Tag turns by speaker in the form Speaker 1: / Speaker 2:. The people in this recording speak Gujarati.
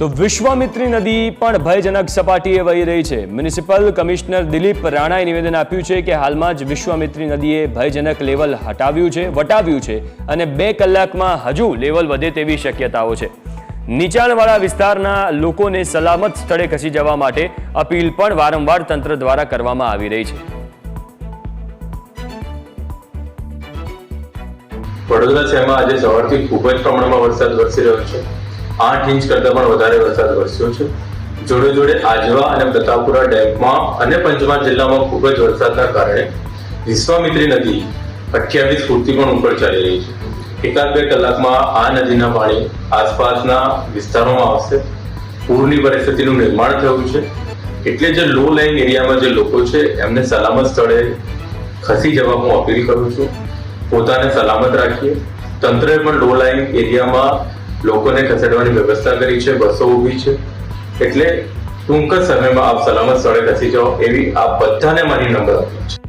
Speaker 1: તો વિશ્વામિત્રી નદી પણ ભયજનક સપાટીએ વહી રહી છે। મ્યુનિસિપલ કમિશનર દિલીપ રાણાએ નિવેદન આપ્યું છે કે હાલમાં જ વિશ્વામિત્રી નદીએ ભયજનક લેવલ વટાવ્યું છે અને 2 કલાકમાં હજુ લેવલ વધે તેવી શક્યતાઓ છે। નીચાણવાળા વિસ્તારના લોકોને સલામત સ્થળે ખસી જવા માટે અપીલ પણ વારંવાર તંત્ર દ્વારા કરવામાં આવી રહી છે।
Speaker 2: વડોદરા શહેરમાં આજે સવારથી ખૂબ જ પ્રમાણમાં વરસાદ વરસી રહ્યો છે। 8 ઇંચ કરતાં પણ વધારે વરસાદ વરસ્યો છે। જોડે જોડે આજવા અને પ્રતાપપુરા ડેમમાં અને પંચમહાલ જિલ્લામાં ખૂબ જ વરસાદના કારણે વિશ્વામિત્રી નદી 28 ફૂટથી પણ ઉપર ચાલી રહી છે। એકાદ 2 કલાકમાં આ નદીના પાણી આસપાસના વિસ્તારોમાં આવશે। પૂરની પરિસ્થિતિનું નિર્માણ થયું છે, એટલે જે લો લાઇંગ એરિયામાં જે લોકો છે એમને સલામત સ્થળે ખસી જવા હું અપીલ કરું છું। પોતાને સલામત રાખીએ। તંત્રએ પણ લો લાઇંગ એરિયામાં લોકોને ખસેડવાની વ્યવસ્થા કરી છે, બસો ઊભી છે, એટલે ટૂંક જ સમયમાં આપ સલામત સ્થળે ખસી જાઓ એવી આપ બધાને મારી નમ્ર અપીલ છે।